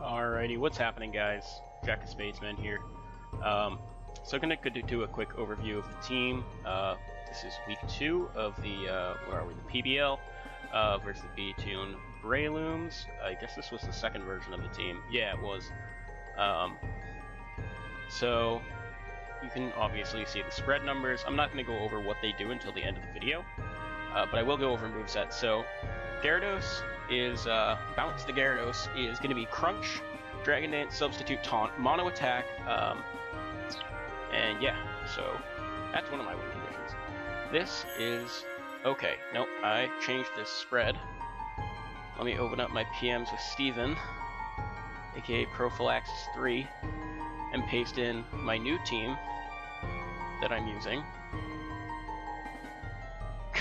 Alrighty, what's happening, guys? Jack of Spadesman here. So gonna do a quick overview of the team. This is week 2 of the the PBL versus the B-Tune Brelooms. I guess this was the second version of the team. Yeah, it was. So you can obviously see the spread numbers. I'm not gonna go over what they do until the end of the video, but I will go over movesets. So Gyarados is Bounce the Gyarados is going to be Crunch, Dragon Dance, Substitute, Taunt, Mono Attack, and yeah, so that's one of my win conditions. This is okay. Nope, I changed this spread. Let me open up my PMs with Steven, aka Prophylaxis 3, and paste in my new team that I'm using.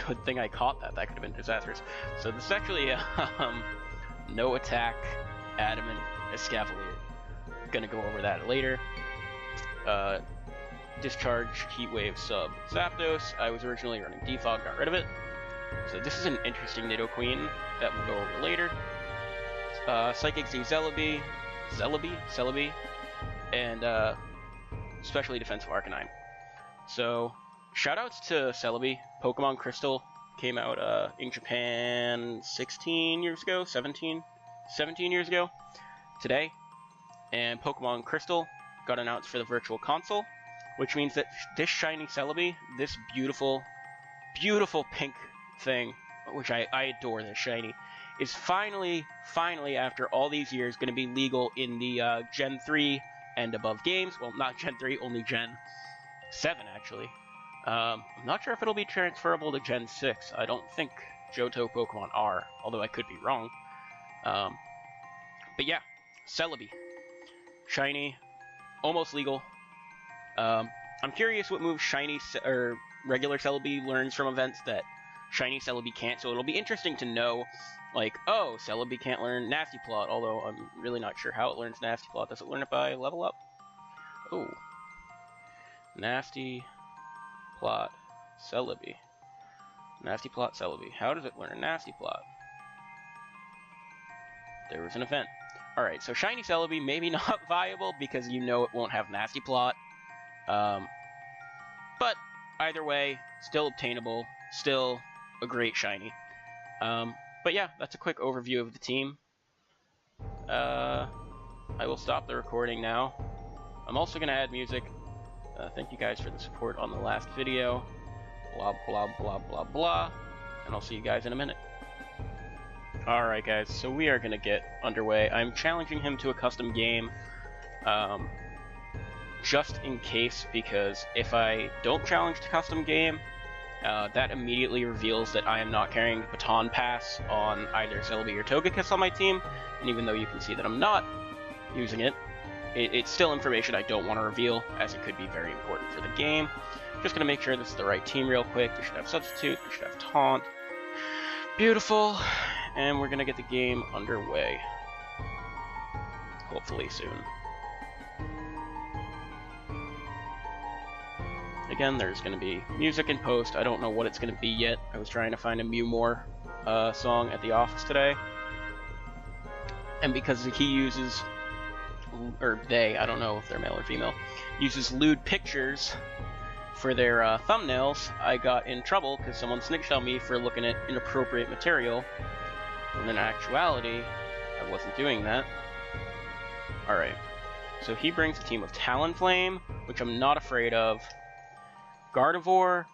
Good thing I caught that. That could have been disastrous. So this is actually no attack, adamant, Escavalier. Gonna go over that later. Discharge, Heat Wave, Sub, Zapdos. I was originally running Defog, got rid of it. So this is an interesting Nidoqueen that we'll go over later. Psychic Z, Celebi, and Specially Defensive Arcanine. So shoutouts to Celebi. Pokemon Crystal came out in Japan 16 years ago, 17 years ago today, and Pokemon Crystal got announced for the Virtual Console, which means that this shiny Celebi, this beautiful pink thing, which I adore this shiny, is finally after all these years going to be legal in the Gen 3 and above games. Well, not Gen 3, only Gen 7 actually. I'm not sure if it'll be transferable to Gen 6. I don't think Johto Pokemon are, although I could be wrong. But yeah, Celebi. Shiny, almost legal. I'm curious what moves or regular Celebi learns from events that shiny Celebi can't, so it'll be interesting to know, like, oh, Celebi can't learn Nasty Plot, although I'm really not sure how it learns Nasty Plot. Does it learn it by level up? Oh. Nasty Plot Celebi. Nasty Plot Celebi. How does it learn Nasty Plot? There was an event. Alright, so shiny Celebi maybe not viable because you know it won't have Nasty Plot. But either way, still obtainable, still a great shiny. But yeah, that's a quick overview of the team. I will stop the recording now. I'm also going to add music. Thank you guys for the support on the last video. Blah, blah, blah, blah, blah. And I'll see you guys in a minute. Alright guys, so we are going to get underway. I'm challenging him to a custom game. Just in case, because if I don't challenge to custom game, that immediately reveals that I am not carrying Baton Pass on either Celebi or Togekiss on my team. And even though you can see that I'm not using it, it's still information I don't want to reveal, as it could be very important for the game. Just going to make sure this is the right team real quick. We should have Substitute, we should have Taunt. Beautiful. And we're going to get the game underway. Hopefully soon. Again, there's going to be music in post. I don't know what it's going to be yet. I was trying to find a Mew More song at the office today. And because he uses, or they, I don't know if they're male or female, uses lewd pictures for their thumbnails, I got in trouble because someone snitched on me for looking at inappropriate material, when in actuality, I wasn't doing that. Alright, so he brings a team of Talonflame, which I'm not afraid of, Gardevoir,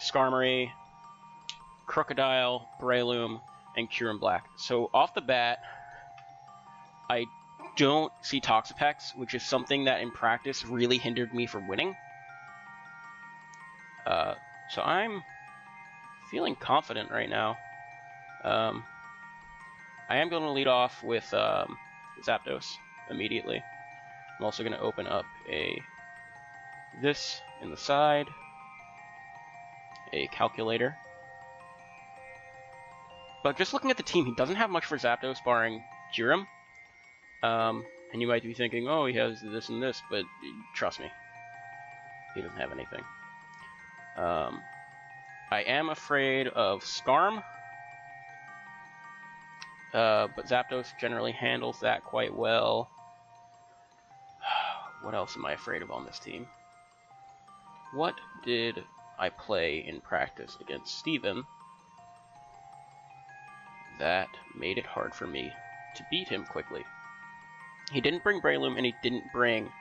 Skarmory, Crocodile, Breloom, and Kyurem Black. So off the bat, I don't see Toxapex, which is something that in practice really hindered me from winning. So I'm feeling confident right now. I am going to lead off with Zapdos immediately. I'm also going to open up this in the side, a calculator. But just looking at the team, he doesn't have much for Zapdos barring Kyurem. And you might be thinking, oh, he has this and this, but trust me, he doesn't have anything. I am afraid of Skarm. But Zapdos generally handles that quite well. What else am I afraid of on this team? What did I play in practice against Steven that made it hard for me to beat him quickly? He didn't bring Breloom, and he didn't bring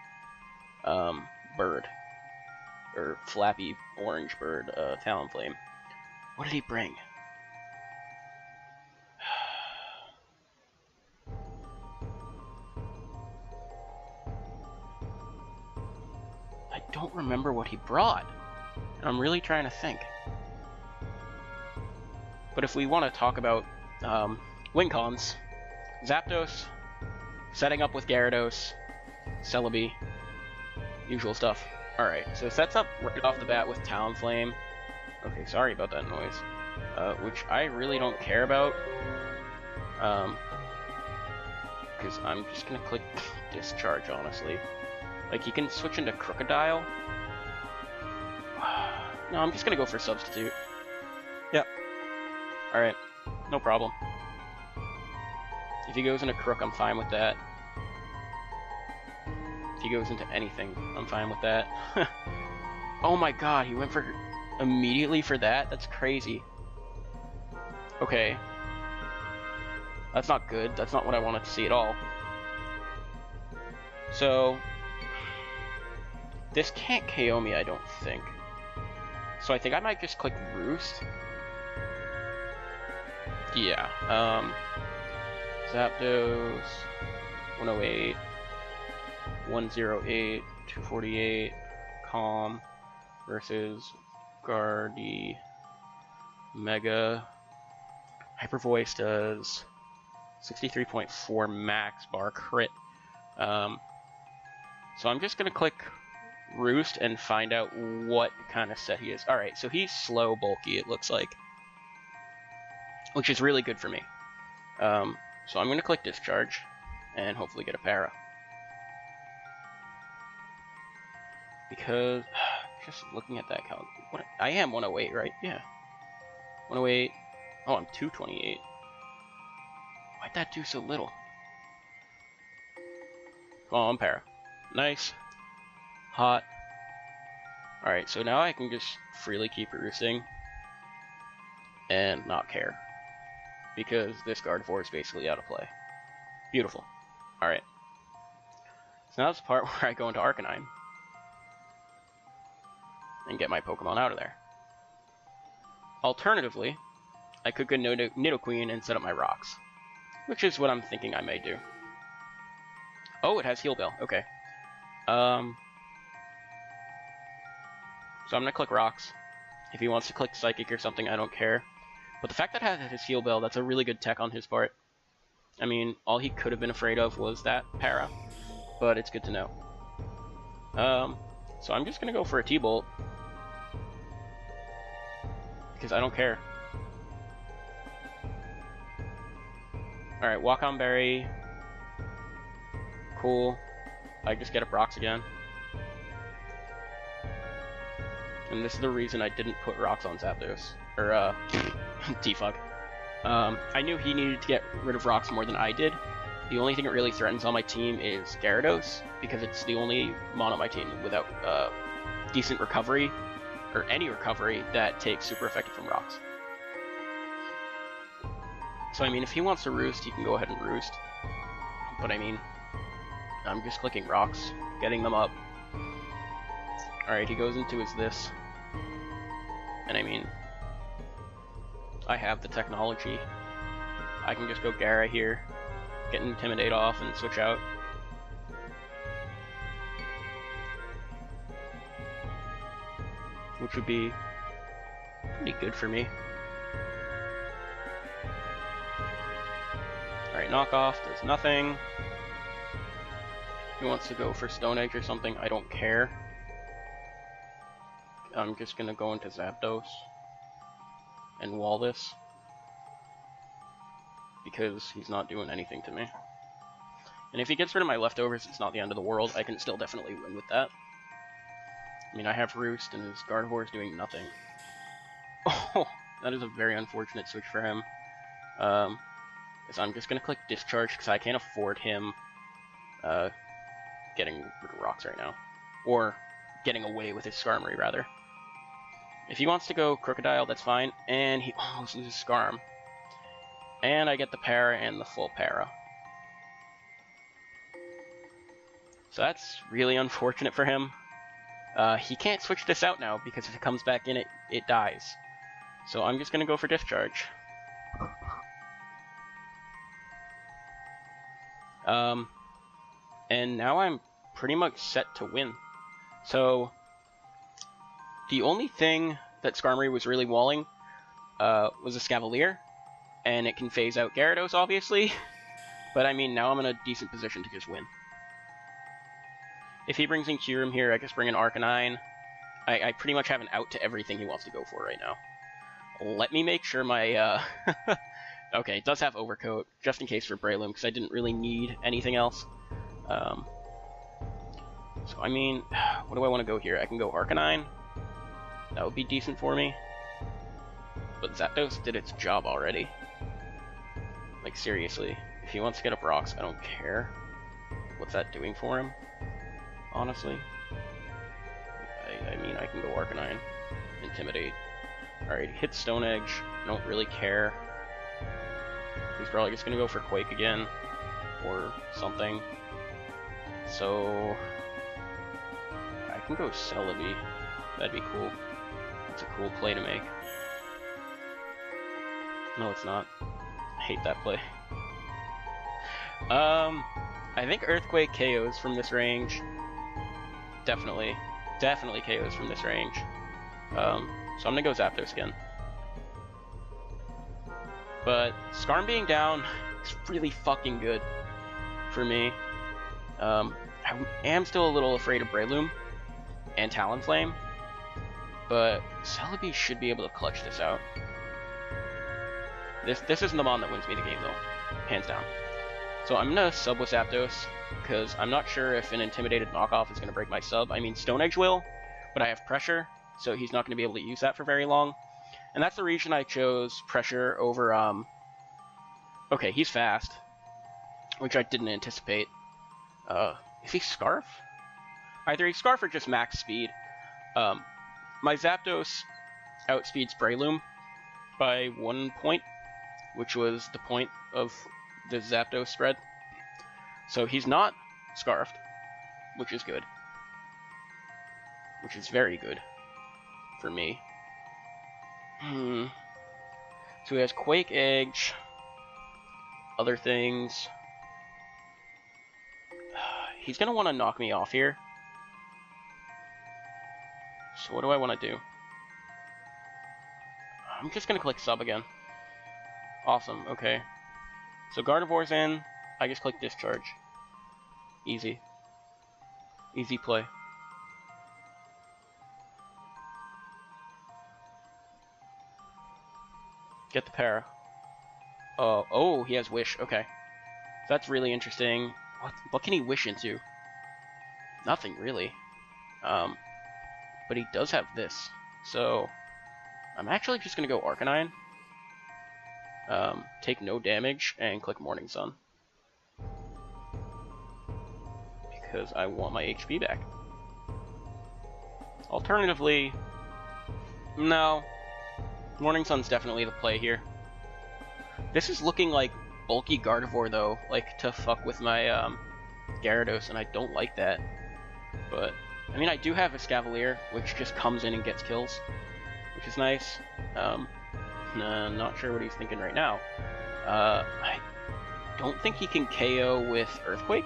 Bird. Or Flappy Orange Bird, Talonflame. What did he bring? I don't remember what he brought. And I'm really trying to think. But if we want to talk about win cons, Zapdos, setting up with Gyarados, Celebi, usual stuff. Alright, so it sets up right off the bat with Talonflame. Okay, sorry about that noise. Which I really don't care about. Because I'm just gonna click Discharge, honestly. Like, he can switch into Crocodile. No, I'm just gonna go for Substitute. Yep. Alright, no problem. If he goes into Crook, I'm fine with that. If he goes into anything, I'm fine with that. Oh my god, he went for immediately for that? That's crazy. Okay. That's not good. That's not what I wanted to see at all. So, this can't KO me, I don't think. So I think I might just click Roost. Yeah. Zapdos, 108, 108, 248, Calm versus Guardy Mega. Hyper Voice does 63.4 max bar crit. So I'm just gonna click Roost and find out what kind of set he is. Alright, so he's slow bulky, it looks like. Which is really good for me. So I'm gonna click Discharge and hopefully get a para. Because, just looking at that count, I am 108, right? Yeah. 108. Oh, I'm 228. Why'd that do so little? Oh, I'm para. Nice. Hot. Alright, so now I can just freely keep roosting and not care. Because this Gardevoir is basically out of play. Beautiful. Alright. So now it's the part where I go into Arcanine and get my Pokemon out of there. Alternatively, I could go Nidoqueen and set up my rocks, which is what I'm thinking I may do. Oh, it has Heal Bell. Okay. So I'm gonna click Rocks. If he wants to click Psychic or something, I don't care. But the fact that it has his Heal Bell, that's a really good tech on his part. I mean, all he could have been afraid of was that para, but it's good to know. So I'm just gonna go for a T-Bolt. Because I don't care. Alright, Walk on Berry. Cool. I just get up rocks again. And this is the reason I didn't put rocks on Zapdos. Or, T-Fuck. I knew he needed to get rid of rocks more than I did. The only thing that really threatens on my team is Gyarados, because it's the only mon on my team without decent recovery, or any recovery, that takes super effective from rocks. So I mean, if he wants to roost, he can go ahead and roost. But I mean, I'm just clicking rocks, getting them up. Alright, he goes into his this. And I mean, I have the technology. I can just go Gara here, get Intimidate off, and switch out. Which would be pretty good for me. Alright, Knockoff does nothing. He wants to go for Stone Edge or something, I don't care. I'm just gonna go into Zapdos and wall this, because he's not doing anything to me. And if he gets rid of my leftovers, it's not the end of the world. I can still definitely win with that. I mean, I have Roost, and his Gardevoir is doing nothing. Oh, that is a very unfortunate switch for him. is I'm just going to click Discharge because I can't afford him getting rid of rocks right now. Or getting away with his Skarmory, rather. If he wants to go Crocodile, that's fine. And he almost loses Skarm. And I get the Para and the full Para. So that's really unfortunate for him. He can't switch this out now, because if it comes back in, it dies. So I'm just going to go for Discharge. And now I'm pretty much set to win. So the only thing that Skarmory was really walling was a Scavalier, and it can phase out Gyarados, obviously. But I mean, now I'm in a decent position to just win. If he brings in Kyurem here, I just bring in Arcanine. I pretty much have an out to everything he wants to go for right now. Let me make sure my... Okay, it does have Overcoat, just in case for Breloom, because I didn't really need anything else. So, I mean, what do I want to go here? I can go Arcanine. That would be decent for me. But Zapdos did its job already. Like, seriously. If he wants to get up rocks, I don't care. What's that doing for him? Honestly. I mean, I can go Arcanine. Intimidate. Alright, hit Stone Edge. I don't really care. He's probably just gonna go for Quake again. Or something. So... I can go Celebi. That'd be cool. It's a cool play to make. No, it's not. I hate that play. I think Earthquake KOs from this range. Definitely KOs from this range. So I'm gonna go Zapdos again. But Skarm being down is really fucking good for me. I am still a little afraid of Breloom and Talonflame, but Celebi should be able to clutch this out. This isn't the Mon that wins me the game though, hands down. So I'm gonna sub with Zapdos, because I'm not sure if an intimidated knockoff is gonna break my sub. I mean, Stone Edge will, but I have pressure, so he's not gonna be able to use that for very long. And that's the reason I chose pressure over, okay, he's fast, which I didn't anticipate. Is he Scarf? Either he's Scarf or just max speed. My Zapdos outspeeds Breloom by 1 point, which was the point of the Zapdos spread. So he's not Scarfed, which is good. Which is very good for me. So he has Quake Edge, other things. He's gonna want to knock me off here. So what do I want to do? I'm just gonna click sub again. Awesome, okay. So Gardevoir's in, I just click Discharge. Easy. Easy play. Get the para. Oh, he has Wish, okay. That's really interesting. What can he wish into? Nothing, really. But he does have this. So, I'm actually just gonna go Arcanine. Take no damage, and click Morning Sun. Because I want my HP back. Alternatively, no. Morning Sun's definitely the play here. This is looking like bulky Gardevoir, though, like, to fuck with my, Gyarados, and I don't like that. But, I mean, I do have a Scavalier, which just comes in and gets kills, which is nice. Not sure what he's thinking right now. I don't think he can KO with Earthquake.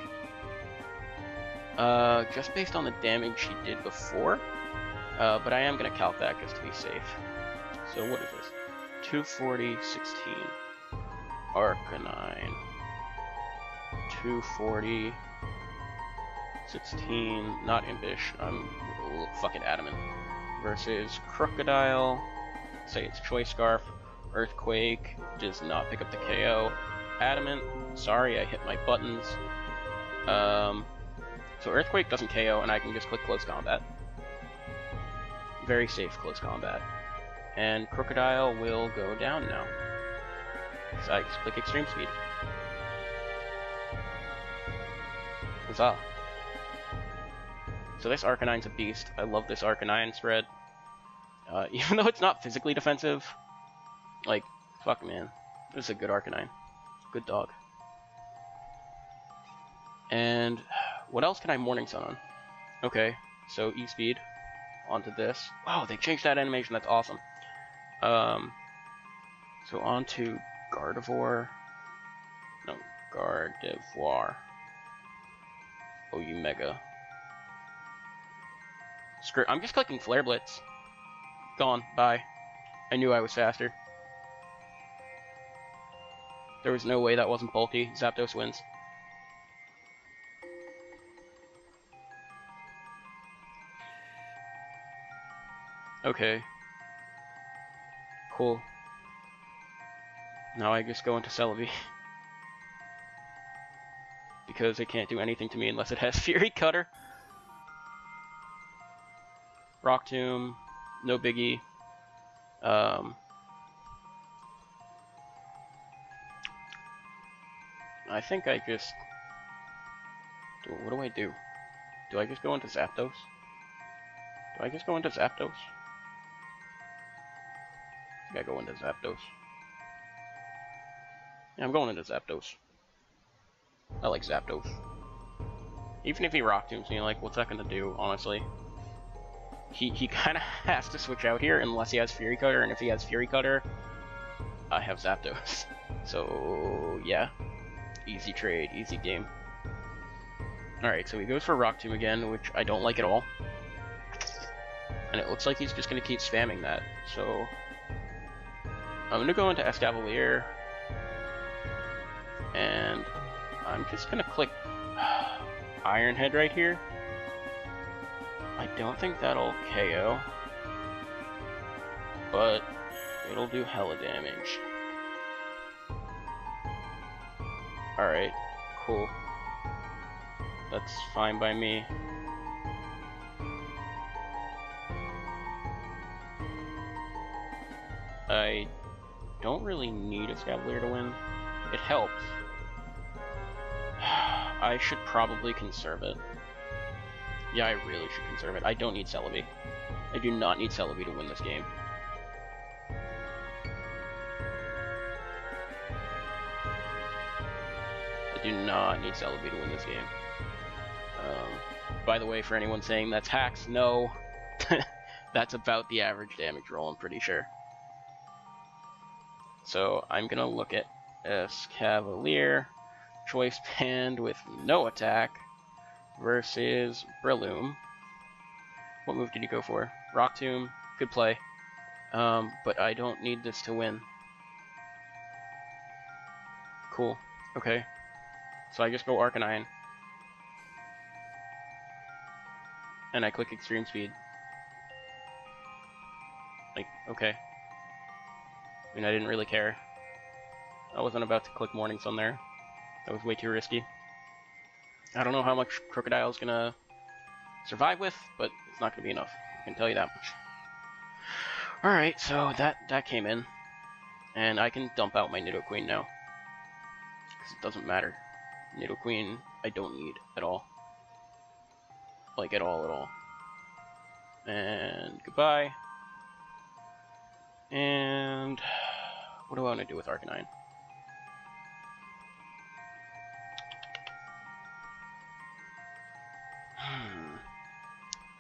Just based on the damage he did before. But I am going to calc that just to be safe. So what is this? 240, 16. Arcanine. 240, 16. Not Impish. I'm fucking adamant. Versus Crocodile. Say it's Choice Scarf. Earthquake does not pick up the KO. Adamant. Sorry, I hit my buttons. So Earthquake doesn't KO, and I can just click Close Combat. Very safe Close Combat. And Crocodile will go down now. So I just click Extreme Speed. Huzzah. So this Arcanine's a beast. I love this Arcanine spread. Even though it's not physically defensive, like, fuck man. This is a good Arcanine. Good dog. And what else can I Morning Sun on? Okay, so E-Speed onto this. Wow, they changed that animation. That's awesome. So onto Gardevoir. No, Gardevoir. Oh, you Mega. Screw. I'm just clicking Flare Blitz. Gone. Bye. I knew I was faster. There was no way that wasn't bulky. Zapdos wins. Okay. Cool. Now I just go into Celebi. Because it can't do anything to me unless it has Fury Cutter. Rock Tomb. No biggie. I think I just... What do I do? Do I just go into Zapdos? Do I just go into Zapdos? I think I go into Zapdos. Yeah, I'm going into Zapdos. I like Zapdos. Even if he Rock Tombs me, like, what's that gonna do, honestly? He kind of has to switch out here unless he has Fury Cutter, and if he has Fury Cutter, I have Zapdos. So, yeah. Easy trade, easy game. Alright, so he goes for Rock Tomb again, which I don't like at all. And it looks like he's just gonna keep spamming that, so... I'm gonna go into Escavalier. And I'm just gonna click Iron Head right here. I don't think that'll KO, but it'll do hella damage. Alright, cool. That's fine by me. I don't really need a Escavalier to win. It helps. I should probably conserve it. Yeah, I really should conserve it. I don't need Celebi. I do not need Celebi to win this game. I do not need Celebi to win this game. By the way, for anyone saying that's hacks, no. That's about the average damage roll, I'm pretty sure. So I'm gonna look at Escavalier, Choice Band with no attack, versus Breloom. What move did he go for? Rock Tomb, good play. But I don't need this to win. Cool, okay. So I just go Arcanine. And I click Extreme Speed. Like, okay. I mean, I didn't really care. I wasn't about to click Morning Sun there. That was way too risky. I don't know how much Crocodile's gonna survive with, but it's not gonna be enough. I can tell you that much. Alright, so that came in. And I can dump out my Nidoqueen now. Because it doesn't matter. Nidoqueen, I don't need at all. Like, at all. And goodbye. And what do I want to do with Arcanine?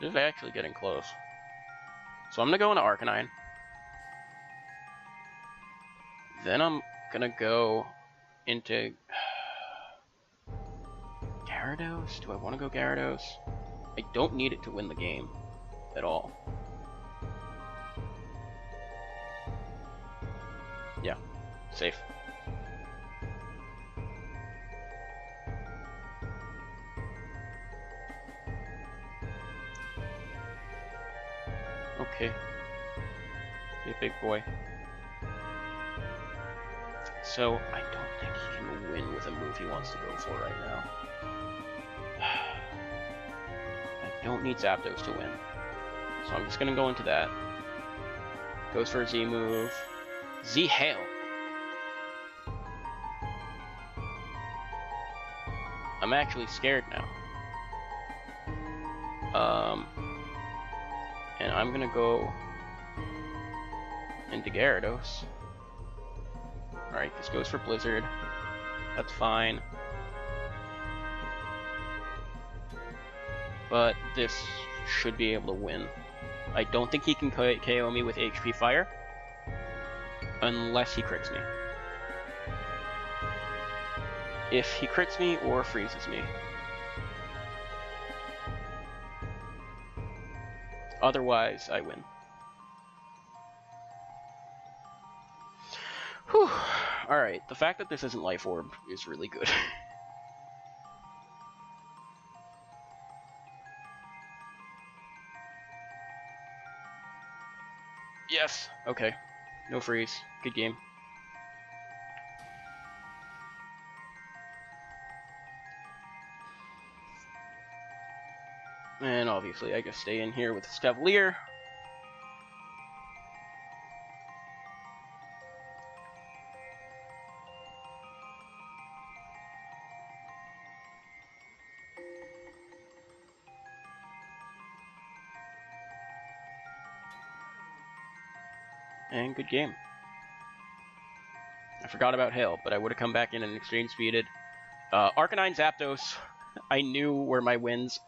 This is actually getting close. So I'm gonna go into Arcanine. Then I'm gonna go into Gyarados? Do I want to go Gyarados? I don't need it to win the game at all. Yeah, safe. Okay. Be a big boy. So, I don't think he can win with a move he wants to go for right now. I don't need Zapdos to win. So I'm just gonna go into that. Goes for a Z move. Z-Hail! I'm actually scared now. And I'm gonna go into Gyarados. Alright, this goes for Blizzard. That's fine. But this should be able to win. I don't think he can KO me with HP Fire. Unless he crits me. If he crits me or freezes me. Otherwise, I win. Whew. Alright, the fact that this isn't Life Orb is really good. Yes, okay. No freeze. Good game. And obviously I just stay in here with Scavalier. And good game. I forgot about Hail, but I would have come back in and exchange speeded. Arcanine Zapdos, I knew were my wins.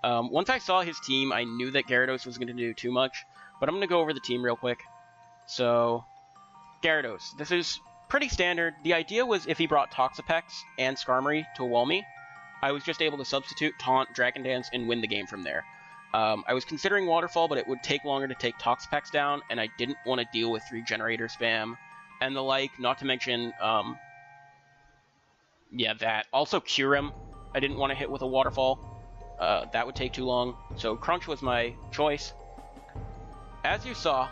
Once I saw his team, I knew that Gyarados was going to do too much, but I'm going to go over the team real quick. So, Gyarados, this is pretty standard. The idea was if he brought Toxapex and Skarmory to wall me, I was just able to substitute, taunt, Dragon Dance, and win the game from there. I was considering Waterfall, but it would take longer to take Toxapex down, and I didn't want to deal with 3 generator spam and the like, not to mention, yeah, that. Also Kyurem, I didn't want to hit with a Waterfall. That would take too long, so Crunch was my choice. As you saw,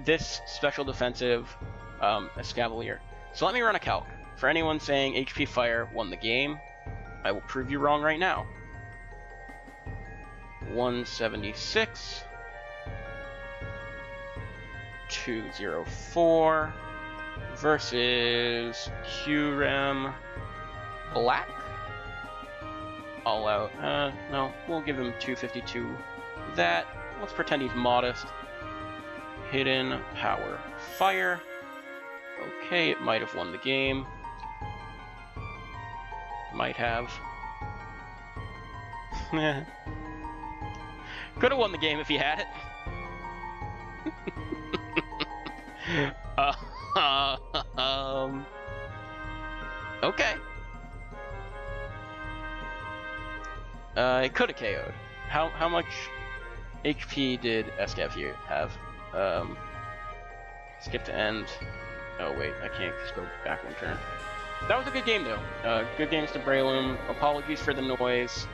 this special defensive Escavalier. So let me run a calc. For anyone saying HP Fire won the game, I will prove you wrong right now. 176, 204 versus Kyurem Black. All out. No, we'll give him 252. That. Let's pretend he's modest. Hidden Power Fire. Okay, it might have won the game. Might have. Could have won the game if he had it. Okay. It could have KO'd. How much HP did Escav here have? Skip to end. Oh wait, I can't just go back one turn. That was a good game though. Good games to Breloom. Apologies for the noise.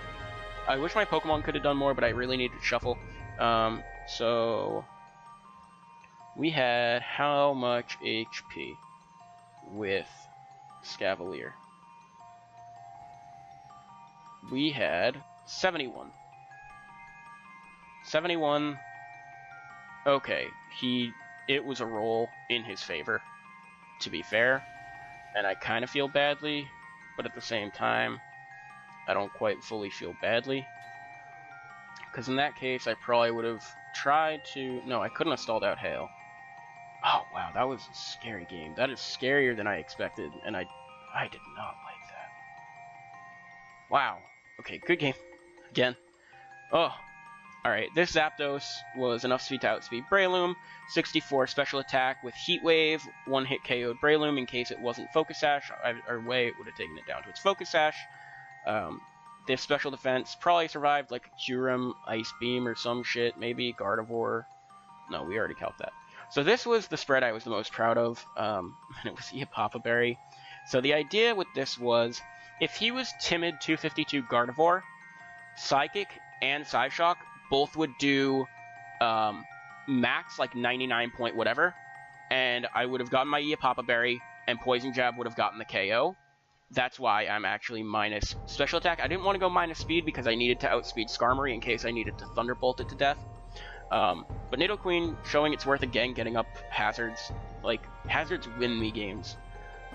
I wish my Pokemon could have done more, but I really need to shuffle. So we had how much HP with Scavalier? We had 71. 71. Okay, it was a roll in his favor, to be fair. And I kind of feel badly, but at the same time, I don't quite fully feel badly. Because in that case, I probably would have tried to... No, I couldn't have stalled out Hail. Oh, wow, that was a scary game. That is scarier than I expected, and I did not like that. Wow. Okay, good game. Again. Oh. Alright, this Zapdos was enough speed to outspeed Breloom. 64 special attack with Heat Wave. One-hit KO'd Breloom in case it wasn't Focus Sash. Either way, it would have taken it down to its Focus Sash. This special defense probably survived like a Kyurem, Ice Beam, or some shit. Maybe Gardevoir. No, we already calced that. So this was the spread I was the most proud of, and it was Papa Berry. So the idea with this was, if he was Timid 252 Gardevoir, Psychic and Psyshock both would do max like 99 point whatever, and I would have gotten my Papa Berry, and Poison Jab would have gotten the KO. That's why I'm actually minus special attack. I didn't want to go minus speed because I needed to outspeed Skarmory in case I needed to Thunderbolt it to death. But Nidoqueen showing its worth again, getting up hazards. Like, hazards win me games.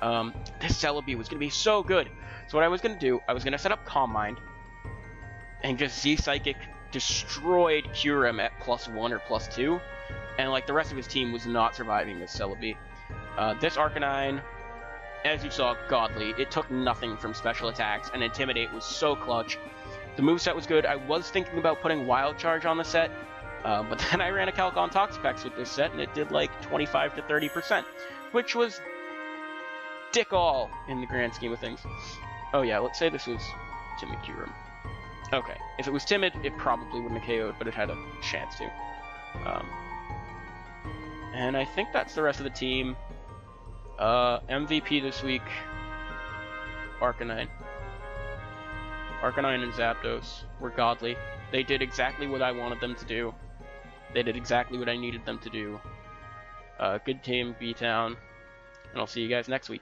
This Celebi was going to be so good. So what I was going to do, I was going to set up Calm Mind and just Z-Psychic destroyed Kyurem at +1 or +2, and like the rest of his team was not surviving this Celebi. This Arcanine, as you saw, godly. It took nothing from special attacks, and Intimidate was so clutch. The moveset was good. I was thinking about putting Wild Charge on the set, but then I ran a calc on Toxapex with this set, and it did like 25 to 30%, which was dick all in the grand scheme of things. Oh yeah, let's say this was Timid Kyurem. Okay, if it was Timid, it probably wouldn't have KO'd, but it had a chance to. And I think that's the rest of the team. MVP this week, Arcanine. Arcanine and Zapdos were godly. They did exactly what I wanted them to do. They did exactly what I needed them to do. Good team, B-Town, and I'll see you guys next week.